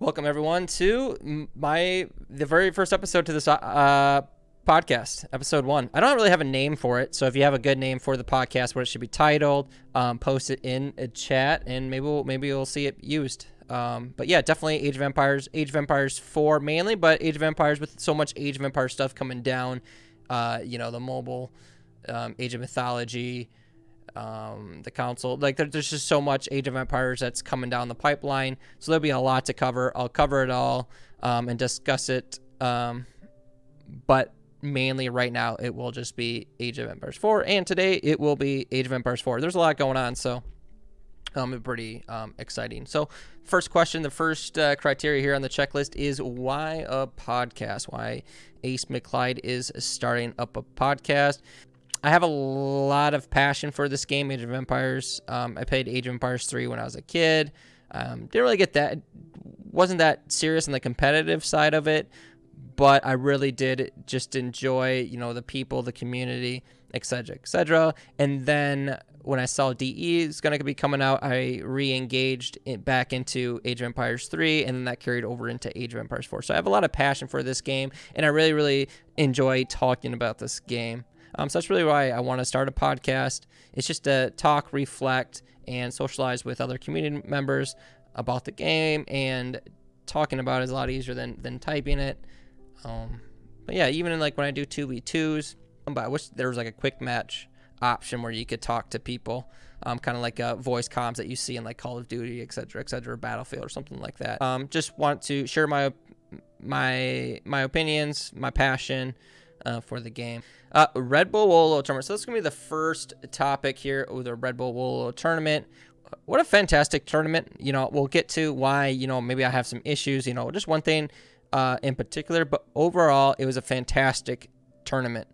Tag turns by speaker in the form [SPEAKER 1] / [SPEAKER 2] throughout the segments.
[SPEAKER 1] Welcome everyone to the very first episode to this podcast, episode 1. I don't really have a name for it, so if you have a good name for the podcast, what it should be titled, post it in a chat, and maybe we'll see it used. But yeah, definitely Age of Empires 4 mainly, but Age of Empires with so much Age of Empires stuff coming down, the mobile, Age of Mythology, the console, like there's just so much Age of Empires that's coming down the pipeline, so there'll be a lot to cover. I'll cover it all and discuss it, but mainly right now it will just be Age of Empires 4, and today it will be Age of Empires 4. There's a lot going on, so pretty exciting. So first question, the first criteria here on the checklist is why a podcast, why Ace McClyde is starting up a podcast. I have a lot of passion for this game, Age of Empires. I played Age of Empires 3 when I was a kid. Didn't really get that, wasn't that serious on the competitive side of it, but I really did just enjoy, the people, the community, etc., etc. And then when I saw DE is going to be coming out, I re-engaged back into Age of Empires 3, and then that carried over into Age of Empires 4. So I have a lot of passion for this game, and I really, really enjoy talking about this game. So that's really why I want to start a podcast. It's just to talk, reflect, and socialize with other community members about the game, and talking about it is a lot easier than typing it. But yeah, even when I do 2v2s, but I wish there was like a quick match option where you could talk to people, kind of like voice comms that you see in like Call of Duty, etc., Battlefield or something like that. Just want to share my opinions, my passion for the game. Redbull Wololo tournament. So this is going to be the first topic here with the Redbull Wololo tournament. What a fantastic tournament. We'll get to why, maybe I have some issues, just one thing in particular, but overall, it was a fantastic tournament.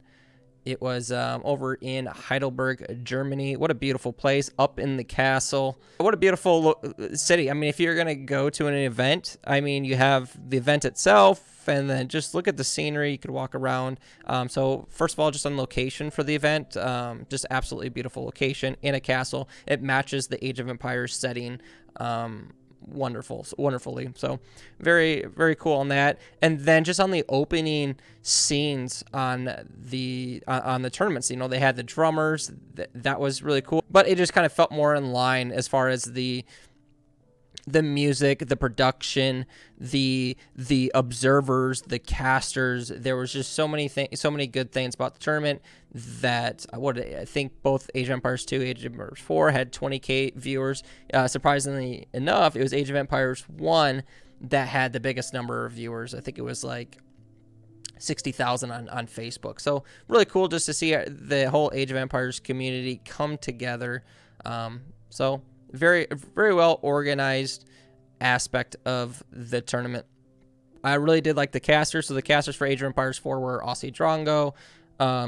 [SPEAKER 1] It was over in Heidelberg, Germany. What a beautiful place, up in the castle. What a beautiful city. I mean, if you're going to go to an event, you have the event itself, and then just look at the scenery. You could walk around. So first of all, just on location for the event, just absolutely beautiful location in a castle. It matches the Age of Empires setting wonderfully. So very, very cool on that. And then just on the opening scenes on the tournaments, they had the drummers. That was really cool, but it just kind of felt more in line as far as the music, the production, the observers, the casters. There was just so many good things about the tournament that I think both Age of Empires 2, Age of Empires 4 had 20K viewers. Surprisingly enough, it was Age of Empires 1 that had the biggest number of viewers. I think it was like 60,000 on Facebook. So really cool just to see the whole Age of Empires community come together. So very, very well organized aspect of the tournament. I really did like the casters. So the casters for Age of Empires 4 were Aussie Drongo,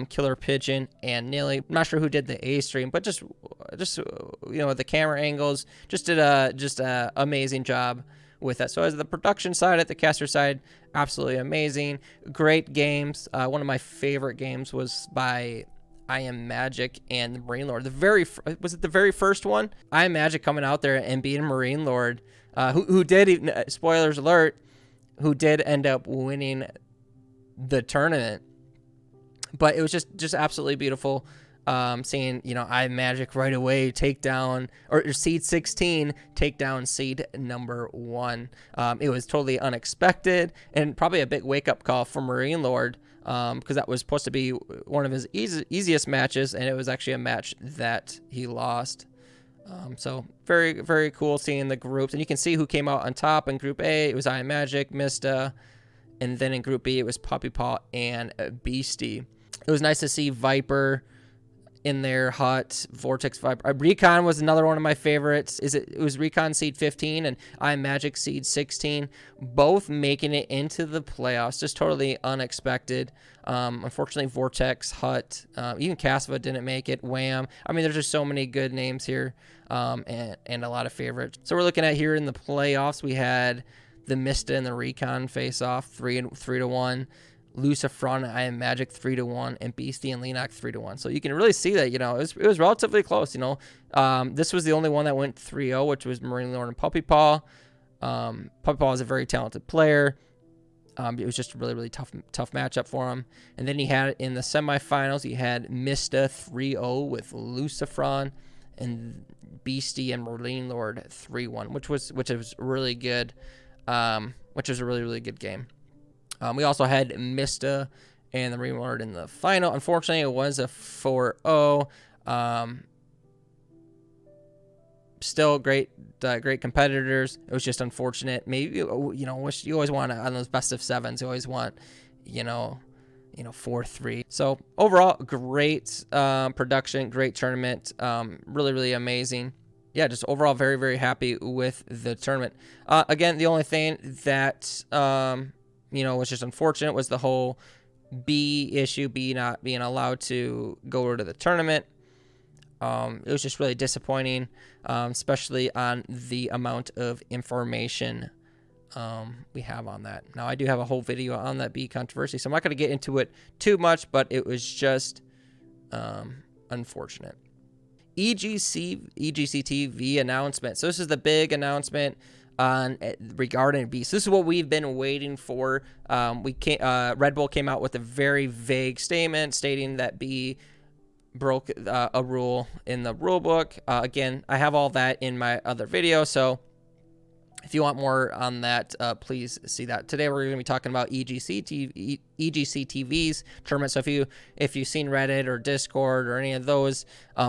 [SPEAKER 1] Killer Pigeon, and Nilly. I'm not sure who did the A stream, but just the camera angles, just did a amazing job with that. So as the production side, at the caster side, absolutely amazing. Great games. One of my favorite games was by I Am Magic and the Marine Lord. Was it the very first one? I Am Magic coming out there and beating Marine Lord, who did, spoilers alert, who did end up winning the tournament. But it was just absolutely beautiful seeing, I Am Magic right away take down, or Seed 16 take down Seed number 1. It was totally unexpected and probably a big wake-up call for Marine Lord, because that was supposed to be one of his easiest matches, and it was actually a match that he lost. So very, very cool seeing the groups, and you can see who came out on top. In Group A, it was I Am Magic, Mista, and then in Group B, it was Puppy Paw and Beastie. It was nice to see Viper in there, Hut, Vortex Viper. Recon was another one of my favorites. It was Recon Seed 15 and I Am Magic Seed 16, both making it into the playoffs. Just totally unexpected. Unfortunately, Vortex, Hut, even Casva didn't make it. Wham. There's just so many good names here, and a lot of favorites. So we're looking at here in the playoffs, we had the Mista and the Recon face off 3-1. Lucifron and I Am Magic 3-1, and Beastie and Leenock 3-1. So you can really see that, it was relatively close. This was the only one that went 3-0, which was Marine Lord and Puppy Paw. Puppy Paw is a very talented player. It was just a really, really tough matchup for him. And then he had in the semifinals, he had Mista 3-0 with Lucifron, and Beastie and Merlin Lord 3-1, which was really good. Which was a really, really good game. We also had Mista and the Merlin Lord in the final. Unfortunately, it was a 4-0. Still great competitors. It was just unfortunate. Maybe, you always want to, on those best of sevens, you always want, 4-3. So overall, great production, great tournament. Really, really amazing. Yeah, just overall very, very happy with the tournament. Again, the only thing that, was just unfortunate was the whole B issue, B not being allowed to go to the tournament. It was just really disappointing, especially on the amount of information we have on that. Now, I do have a whole video on that B controversy, so I'm not going to get into it too much, but it was just unfortunate. EGCTV announcement. So this is the big announcement regarding B. So this is what we've been waiting for. Redbull came out with a very vague statement stating that B broke a rule in the rule book. Again, I have all that in my other video, so if you want more on that, please see that. Today we're going to be talking about EGCTV's tournament. So if you've seen Reddit or Discord or any of those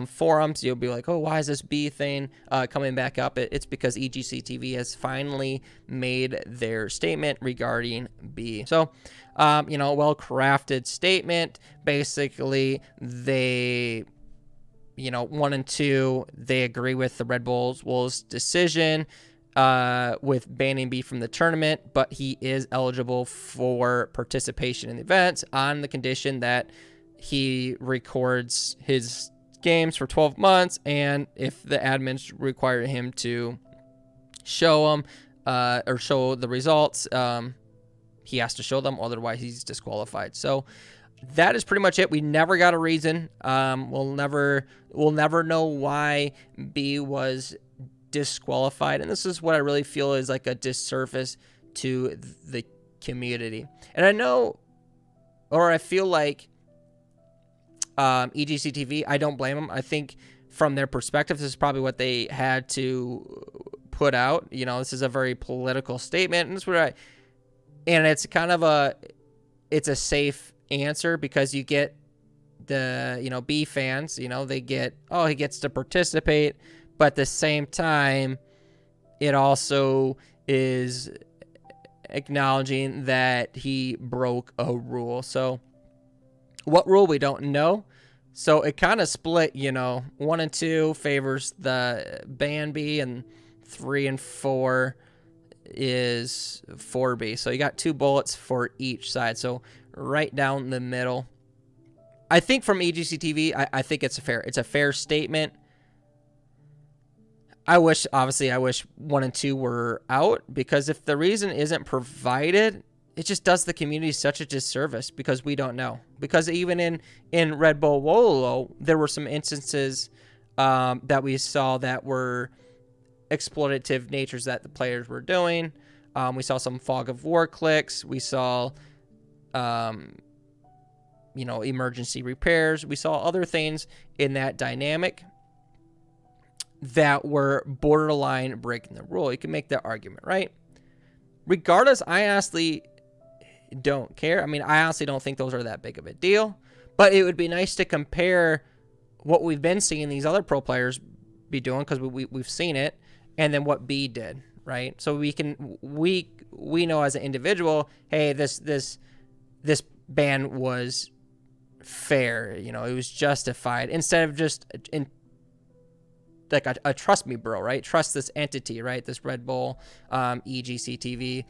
[SPEAKER 1] forums, you'll be like, oh, why is this B thing coming back up? It's because EGCTV has finally made their statement regarding B. So, well-crafted statement. Basically, they, 1 and 2, they agree with the Red Bull's decision with banning B from the tournament, but he is eligible for participation in the events on the condition that he records his games for 12 months, and if the admins require him to show them or show the results, he has to show them, otherwise he's disqualified. So that is pretty much it. We never got a reason. We'll never know why B was disqualified, and this is what I really feel is like a disservice to the community. And I feel like EGCTV, I don't blame them. I think from their perspective, this is probably what they had to put out. This is a very political statement, and it's kind of it's a safe answer because you get the B fans, they get, oh, he gets to participate. But at the same time, it also is acknowledging that he broke a rule. So what rule, we don't know. So it kind of split, 1 and 2 favors the ban B, and 3 and 4 is 4B. So you got 2 bullets for each side. So right down the middle. I think from EGCTV, I think it's a fair statement. I wish 1 and 2 were out, because if the reason isn't provided, it just does the community such a disservice, because we don't know. Because even in Redbull Wololo, there were some instances that we saw that were exploitative natures that the players were doing. We saw some fog of war clicks. We saw, emergency repairs. We saw other things in that dynamic that were borderline breaking the rule. You can make that argument, right? Regardless, I honestly don't care. I mean, I honestly don't think those are that big of a deal, but it would be nice to compare what we've been seeing these other pro players be doing, because we've seen it, and then what B did, right? So we know as an individual, hey, this ban was fair, it was justified, instead of just like a trust me bro, right? Trust this entity, right? This Red Bull, EGCTV.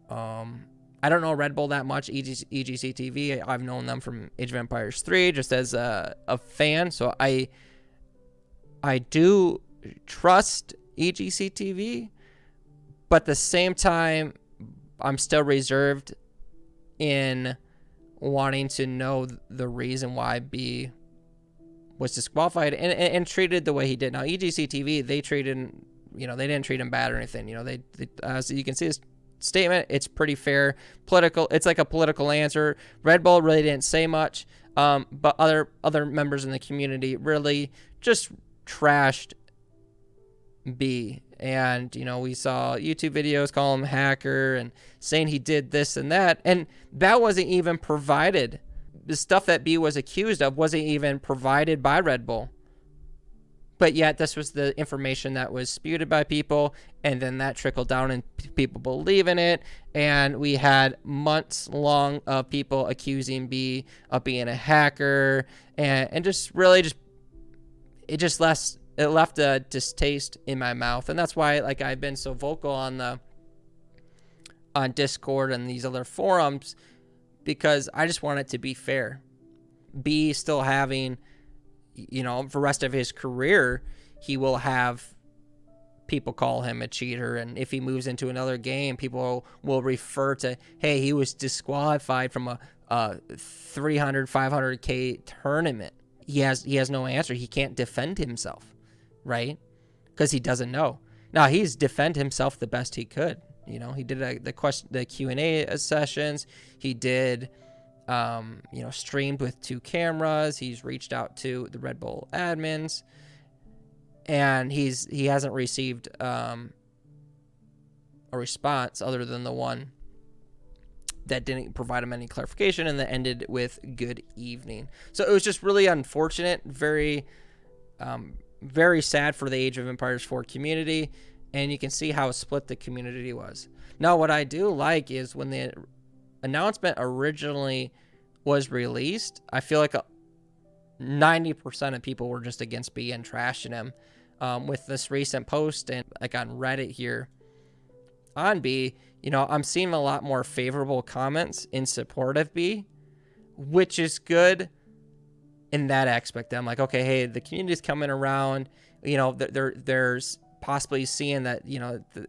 [SPEAKER 1] I don't know Red Bull that much, EGCTV. I've known them from Age of Empires 3 just as a fan. So I do trust EGCTV, but at the same time, I'm still reserved in wanting to know the reason why B was disqualified and treated the way he did. Now, EGCTV, they treated they didn't treat him bad or anything. So you can see his statement. It's pretty fair, political. It's like a political answer. Redbull really didn't say much, but other members in the community really just trashed B. And we saw YouTube videos call him hacker and saying he did this and that, and that wasn't even provided. The stuff that B was accused of wasn't even provided by Redbull. But yet this was the information that was spewed by people, and then that trickled down and people believe in it. And we had months long of people accusing B of being a hacker, and just really it left a distaste in my mouth. And that's why I've been so vocal on Discord and these other forums, because I just want it to be fair. B still having, for the rest of his career, he will have people call him a cheater. And if he moves into another game, people will refer to, hey, he was disqualified from a 300, 500K tournament. He has no answer. He can't defend himself, right? Because he doesn't know. Now, he's defend himself the best he could. He did the Q&A sessions. He did, streamed with 2 cameras. He's reached out to the Red Bull admins, and he hasn't received a response other than the one that didn't provide him any clarification, and that ended with good evening. So it was just really unfortunate, very, very sad for the Age of Empires 4 community. And you can see how split the community was. Now, what I do like is when the announcement originally was released, I feel like 90% of people were just against B and trashing him. With this recent post and on Reddit here on B, I'm seeing a lot more favorable comments in support of B, which is good in that aspect. I'm like, okay, hey, the community's coming around. There's possibly seeing that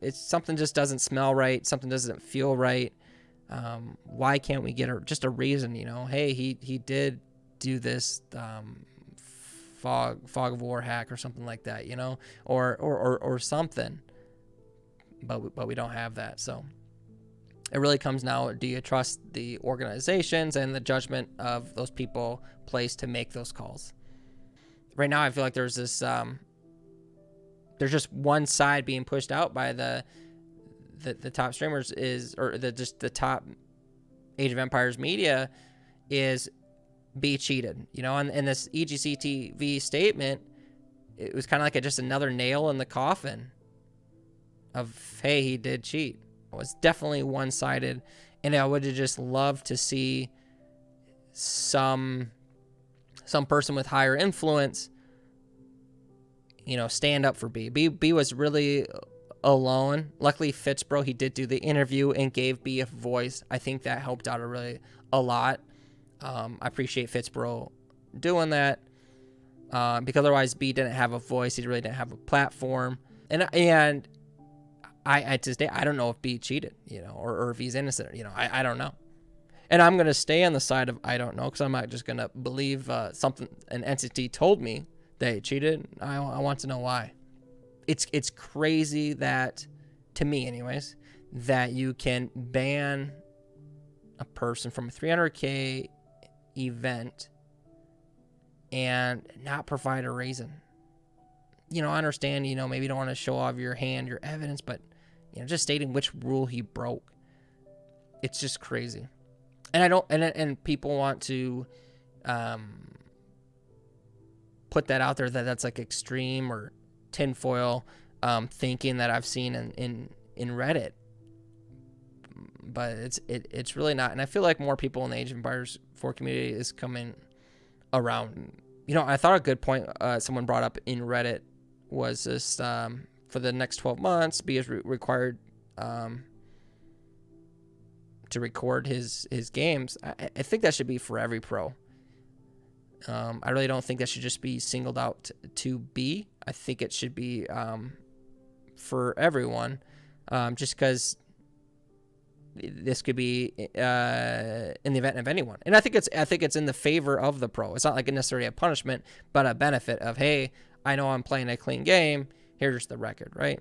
[SPEAKER 1] it's something just doesn't smell right, something doesn't feel right. Why can't we get just a reason? Hey, he did do this fog of war hack or something like that, or something. But we don't have that. So it really comes now, do you trust the organizations and the judgment of those people placed to make those calls? Right now I feel like there's this there's just one side being pushed out by the top streamers or the top Age of Empires media is be cheated, and this EGCTV statement, it was kind of like just another nail in the coffin of, hey, he did cheat. It was definitely one-sided, and I would have just loved to see some person with higher influence stand up for B. B was really alone. Luckily, Fitzbro, he did do the interview and gave B a voice. I think that helped out a lot. I appreciate Fitzbro doing that, because otherwise B didn't have a voice. He really didn't have a platform. And I to this day, I don't know if B cheated, or if he's innocent. I don't know. And I'm going to stay on the side of I don't know, because I'm not just going to believe something an entity told me they cheated. I want to know why. It's crazy that, to me anyways, that you can ban a person from a 300K event and not provide a reason. I understand, maybe you don't want to show off your evidence, but, just stating which rule he broke. It's just crazy. And people want to, put that out there that's extreme or tinfoil thinking that I've seen in Reddit, but it's really not. And I feel like more people in the Age of Empires 4 community is coming around. I thought a good point someone brought up in Reddit was this: for the next 12 months, B is required to record his games. I think that should be for every pro. I really don't think that should just be singled out to B. I think it should be for everyone, just because this could be in the event of anyone. And I think it's in the favor of the pro. It's not necessarily a punishment, but a benefit of, hey, I know I'm playing a clean game. Here's the record, right?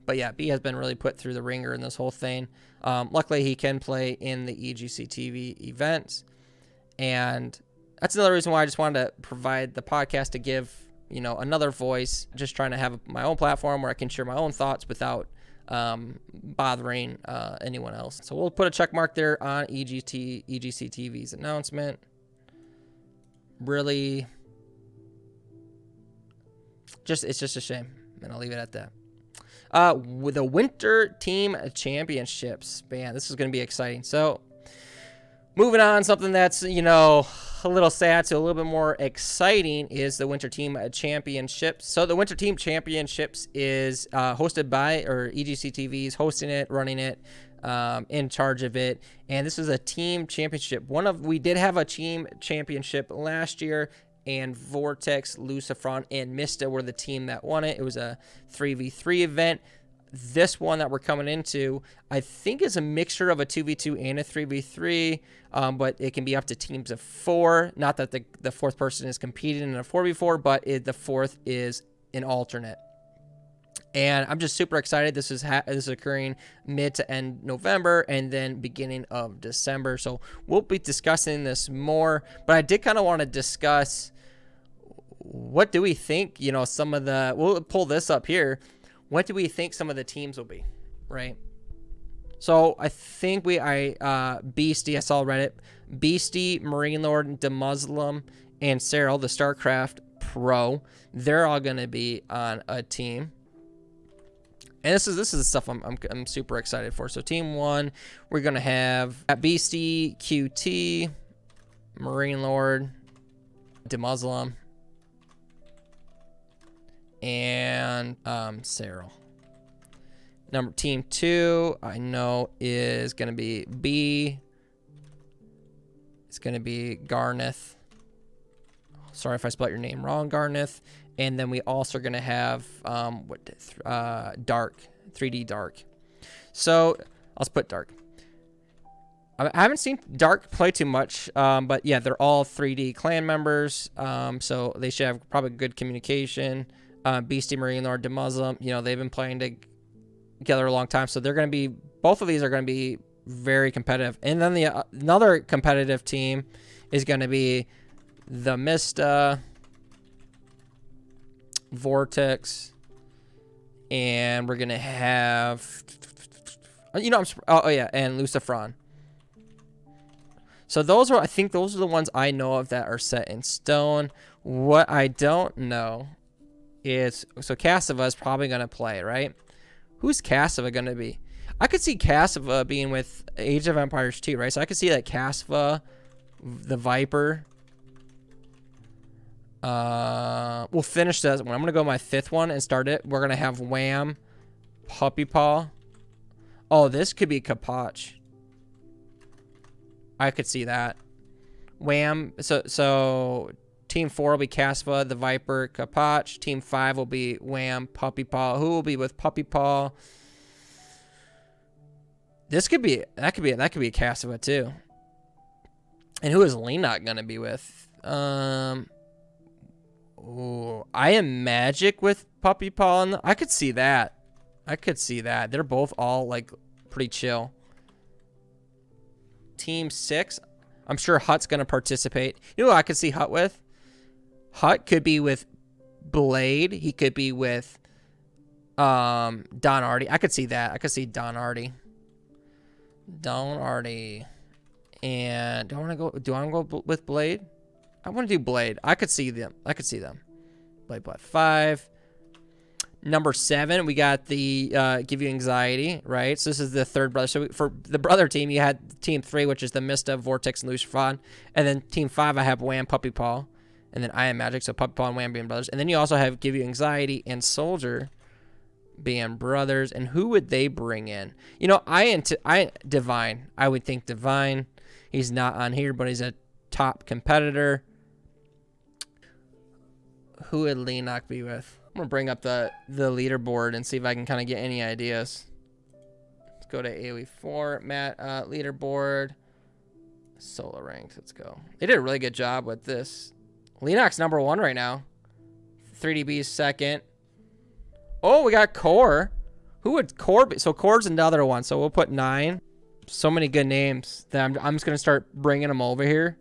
[SPEAKER 1] But yeah, B has been really put through the ringer in this whole thing. Luckily, he can play in the EGCTV events. And that's another reason why I just wanted to provide the podcast to give, you know, another voice. Just trying to have my own platform where I can share my own thoughts without bothering anyone else. So we'll put a check mark there on EGCTV's announcement. Really, it's just a shame, and I'll leave it at that. With the Winter Team Championships, man, this is going to be exciting. So, moving on, something that's, you know, a little sad to a little bit more exciting is the Winter Team Championships. So, the Winter Team Championships is hosted by, or EGCTV is hosting it, running it, in charge of it, and this is a team championship. We did have a team championship last year, and Vortex, Lucifron, and Mista were the team that won it. It was a 3v3 event. This one that we're coming into, I think, is a mixture of a 2v2 and a 3v3, but it can be up to teams of 4. Not that the fourth person is competing in a 4v4, but the fourth is an alternate. And I'm just super excited. This is occurring mid to end November and then beginning of December. So we'll be discussing this more. But I did kind of want to discuss, what do we think, you know, we'll pull this up here. What do we think some of the teams will be, right? So I think Beastie, I saw Reddit, Beastie, Marine Lord, DeMuslim, and Cyril, the StarCraft Pro, they're all going to be on a team. And this is the stuff I'm super excited for. So team 1, we're gonna have Beastie, QT, Marine Lord, DeMuslim, and Cyril. Team 2, I know is gonna be B. It's gonna be Garneth. Sorry if I spelled your name wrong, Garneth. And then we also are going to have Dark, 3D Dark. So I'll put Dark. I haven't seen Dark play too much, but yeah, they're all 3D clan members, so they should have probably good communication. Beastie, Marine Lord, DeMuslim, you know, they've been playing together a long time, so they're going to be, both of these are going to be very competitive. And then another competitive team is going to be the Mista, Vortex, and we're gonna have, you know, and Lucifron. So I think those are the ones I know of that are set in stone. What I don't know is, so Cassava is probably gonna play, right? Who's Cassava gonna be? I could see Cassava being with Age of Empires 2, right? So I could see that Cassava, the Viper. We'll finish this one. I'm gonna go my 5th one and start it. We're gonna have Wham, Puppy Paw. Oh, this could be Kapach. I could see that. Wham. So team 4 will be Caspa, the Viper, Kapach. Team 5 will be Wham, Puppy Paw. Who will be with Puppy Paw? That could be a Caspa too. And who is Lenok gonna be with? Oh, I am Magic with Puppy Paw. I could see that. They're both all like pretty chill. Team 6, I'm sure Hut's gonna participate. You know who I could see Hut with? Hut could be with Blade. He could be with Don Artie. I could see that. I could see Don Artie. And do I want to go with Blade? I want to do Blade. I could see them. Blade 5. Number 7, we got the Give You Anxiety, right? So this is the third brother. So for the brother team, you had team 3, which is the Mista, Vortex, and Lucifron. And then team 5, I have Wham, Puppy Paw. And then I Am Magic, so Puppy Paw and Wham being brothers. And then you also have Give You Anxiety and Soldier being brothers. And who would they bring in? You know, Divine. I would think Divine. He's not on here, but he's a top competitor. Who would Lenok be with? I'm going to bring up the leaderboard and see if I can kind of get any ideas. Let's go to AOE 4. Matt, leaderboard. Solo ranks. Let's go. They did a really good job with this. Lenok's number 1 right now. 3DB's second. Oh, we got Core. Who would Core be? So Core's another one. So we'll put 9. So many good names that I'm just going to start bringing them over here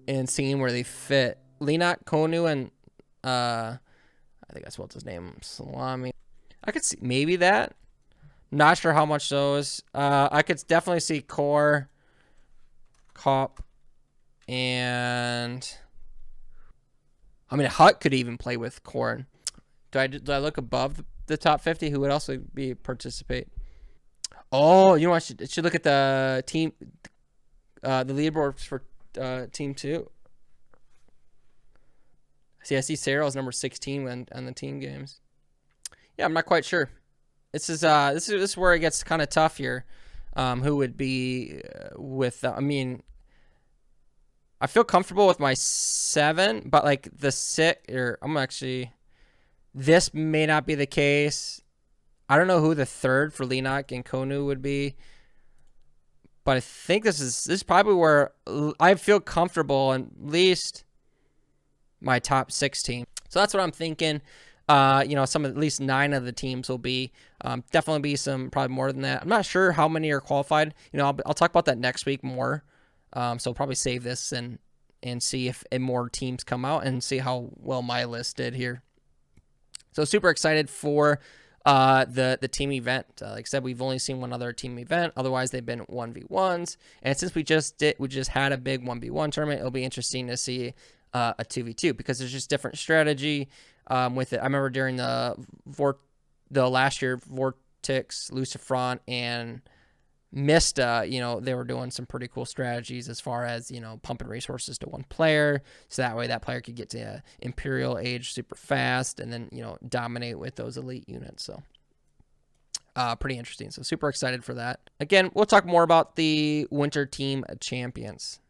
[SPEAKER 1] and seeing where they fit. Linot, Konu, and I think I spelled his name. Salami. I could see maybe that. Not sure how much those. I could definitely see Core, Cop, and I mean Hut could even play with Corn. Do I look above the top 50? Who would also be participate? Oh, you know what? I should look at the team, the leaderboards for team 2. See, I see Sarah's number 16 on the team games. Yeah, I'm not quite sure. This is where it gets kind of tough here. Who would be with? I mean, I feel comfortable with my 7, but like the 6, or I'm actually. This may not be the case. I don't know who the 3rd for Linok and Konu would be, but I think this is probably where I feel comfortable, at least my top 6 team. So that's what I'm thinking. Some at least 9 of the teams will be. Definitely be some, probably more than that. I'm not sure how many are qualified. I'll talk about that next week more. So I'll probably save this and see if more teams come out and see how well my list did here. So super excited for the team event. Like I said, we've only seen one other team event. Otherwise, they've been 1v1s. And since we just had a big 1v1 tournament, it'll be interesting to see a 2v2 because there's just different strategy with it. I remember during the last year, Vortex, Lucifron, and Mista, they were doing some pretty cool strategies as far as, pumping resources to one player. So that way that player could get to Imperial Age super fast and then, dominate with those elite units. So pretty interesting. So super excited for that. Again, we'll talk more about the Winter Team Champions.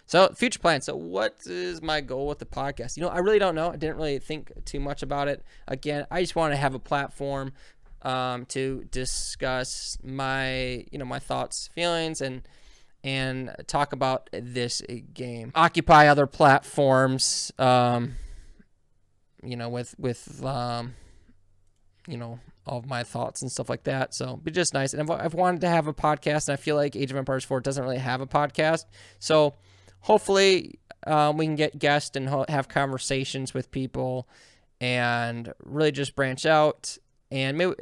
[SPEAKER 1] So future plans. So what is my goal with the podcast? I really don't know. I didn't really think too much about it. Again, I just want to have a platform to discuss my thoughts, feelings, and talk about this game. Occupy other platforms, with all of my thoughts and stuff like that. So it'd be just nice. And I've wanted to have a podcast, and I feel like Age of Empires 4 doesn't really have a podcast. So hopefully we can get guests and have conversations with people and really just branch out. And maybe,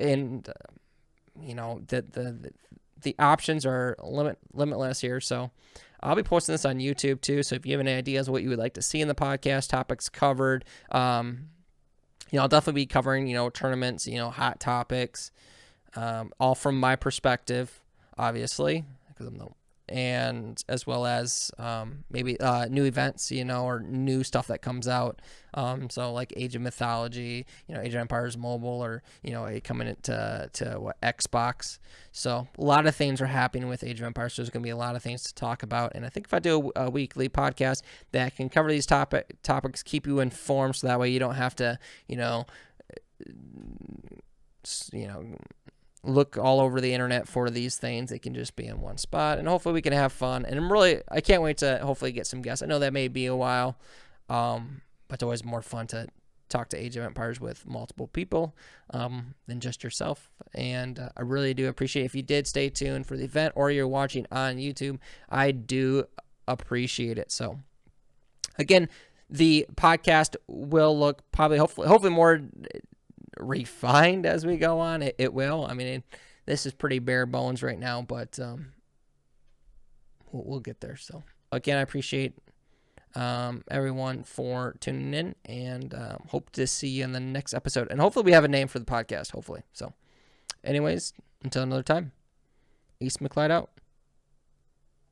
[SPEAKER 1] the options are limitless here. So I'll be posting this on YouTube too. So if you have any ideas what you would like to see in the podcast, topics covered, I'll definitely be covering, tournaments, hot topics, all from my perspective, obviously, because I'm the and as well as maybe new events, or new stuff that comes out. So like Age of Mythology, Age of Empires Mobile, or coming into Xbox. So a lot of things are happening with Age of Empires. So there's going to be a lot of things to talk about. And I think if I do a weekly podcast that can cover these topics, keep you informed, so that way you don't have to, look all over the internet for these things. They can just be in one spot, and hopefully we can have fun. And I can't wait to hopefully get some guests. I know that may be a while, but it's always more fun to talk to Age of Empires with multiple people than just yourself. And I really do appreciate if you did stay tuned for the event, or you're watching on YouTube. I do appreciate it. So again, the podcast will look hopefully more refined as we go on. It will. I mean, this is pretty bare bones right now, but we'll get there. So again, I appreciate everyone for tuning in, and hope to see you in the next episode. And hopefully we have a name for the podcast, hopefully. So anyways, until another time, East McLeod out.